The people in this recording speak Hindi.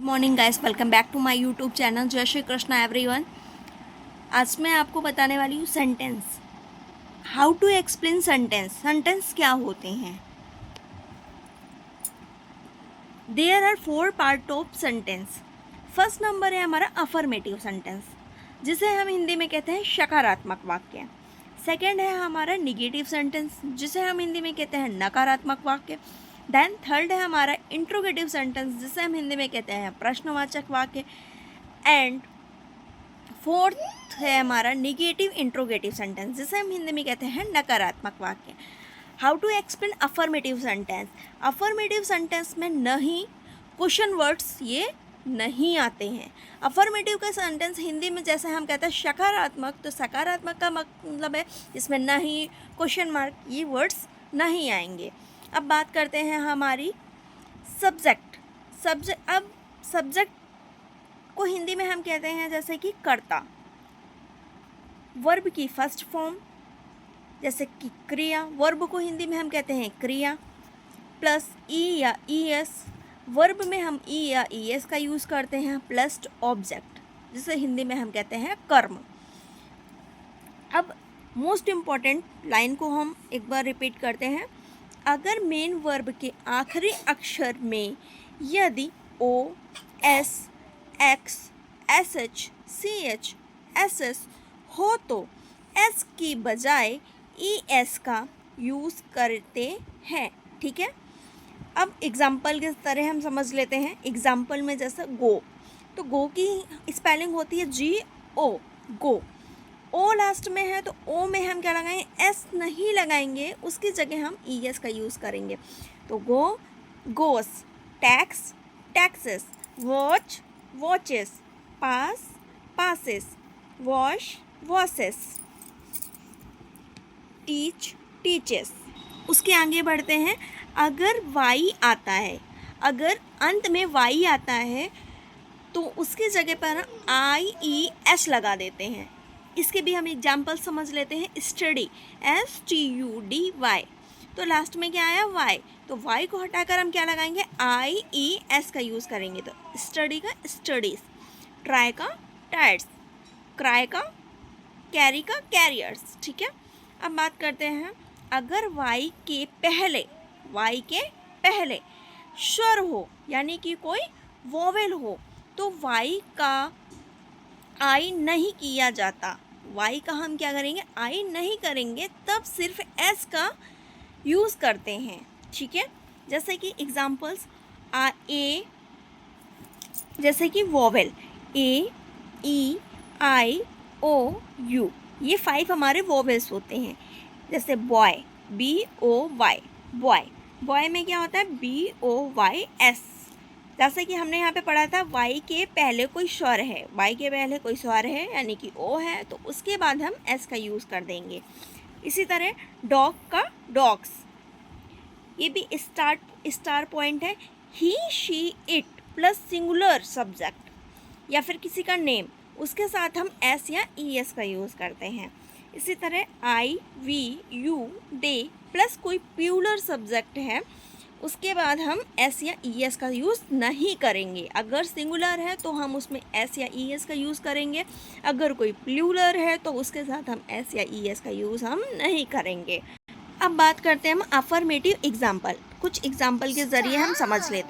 Morning guys, welcome back to my YouTube channel. जय श्री कृष्णा एवरीवन। आज मैं आपको बताने वाली हूँ sentence, how to explain sentence. Sentence क्या होते हैं। There are 4 part of sentence. First number है हमारा अफर्मेटिव सेंटेंस, जिसे हम हिंदी में कहते हैं सकारात्मक वाक्य। सेकेंड है हमारा निगेटिव सेंटेंस, जिसे हम हिंदी में कहते हैं नकारात्मक वाक्य। देन थर्ड है हमारा इंट्रोगेटिव सेंटेंस, जिसे हम हिंदी में कहते हैं प्रश्नवाचक वाक्य। एंड फोर्थ है हमारा निगेटिव इंट्रोगेटिव सेंटेंस, जिसे हम हिंदी में कहते हैं नकारात्मक वाक्य। How to explain affirmative sentence. Affirmative sentence में नहीं क्वेश्चन वर्ड्स ये नहीं आते हैं। अफर्मेटिव का सेंटेंस हिंदी में जैसे हम कहते हैं सकारात्मक, तो सकारात्मक का मतलब है इसमें नहीं क्वेश्चन मार्क ये वर्ड्स नहीं आएंगे। अब बात करते हैं हमारी सब्जेक्ट। अब सब्जेक्ट को हिंदी में हम कहते हैं जैसे कि कर्ता। वर्ब की फर्स्ट फॉर्म जैसे कि क्रिया, वर्ब को हिंदी में हम कहते हैं क्रिया प्लस ई या ई एस। वर्ब में हम ई या ई एस का यूज़ करते हैं प्लस ऑब्जेक्ट, जिसे हिंदी में हम कहते हैं कर्म। अब मोस्ट इम्पॉर्टेंट लाइन को हम एक बार रिपीट करते हैं। अगर मेन वर्ब के आखिरी अक्षर में यदि O S X S H C H S S हो तो एस की बजाय ई एस का यूज़ करते हैं। ठीक है, अब एग्जाम्पल के तरह हम समझ लेते हैं। एग्जाम्पल में जैसा गो, तो गो की स्पेलिंग होती है जी ओ, गो। ओ लास्ट में है तो ओ में हम क्या लगाएंगे, एस नहीं लगाएंगे, उसकी जगह हम ई एस का यूज़ करेंगे। तो गो गोस, टैक्स टैक्सेस, वॉच वॉचेस, पास पासेस, वॉश वॉसेस, टीच टीचेस। उसके आगे बढ़ते हैं। अगर वाई आता है, अगर अंत में वाई आता है तो उसकी जगह पर आई ई एस लगा देते हैं। इसके भी हम एग्जाम्पल समझ लेते हैं। Study S T U D Y, तो लास्ट में क्या आया वाई, तो वाई को हटाकर हम क्या लगाएंगे, आई ई एस का यूज़ करेंगे। तो स्टडी का स्टडीज, ट्राई का टायर्स, क्राई का कैरी का कैरियर्स। ठीक है, अब बात करते हैं। अगर वाई के पहले स्वर हो, यानी कि कोई वोवेल हो, तो वाई का आई नहीं किया जाता। वाई का हम क्या करेंगे, आई नहीं करेंगे, तब सिर्फ एस का यूज़ करते हैं। ठीक है, जैसे कि एग्जाम्पल्स ए, जैसे कि vowel A E I O you, ये 5 हमारे वोवेल्स होते हैं। जैसे boy B O Y, boy, boy में क्या होता है बी ओ वाई एस। जैसे कि हमने यहाँ पे पढ़ा था वाई के पहले कोई स्वर है, वाई के पहले कोई स्वर है यानी कि ओ है, तो उसके बाद हम एस का यूज़ कर देंगे। इसी तरह डॉग का डॉग्स, ये भी स्टार पॉइंट है। He she it plus singular subject या फिर किसी का नेम, उसके साथ हम एस या ई एस का यूज़ करते हैं। इसी तरह आई वी यू दे प्लस कोई प्लूरल सब्जेक्ट है, उसके बाद हम एस या ई एस का यूज़ नहीं करेंगे। अगर सिंगुलर है तो हम उसमें एस या ई एस का यूज़ करेंगे, अगर कोई प्लूरल है तो उसके साथ हम एस या ई एस का यूज़ हम नहीं करेंगे। अब बात करते हैं हम अफर्मेटिव एग्जाम्पल। कुछ एग्जाम्पल के ज़रिए हम समझ लेते हैं।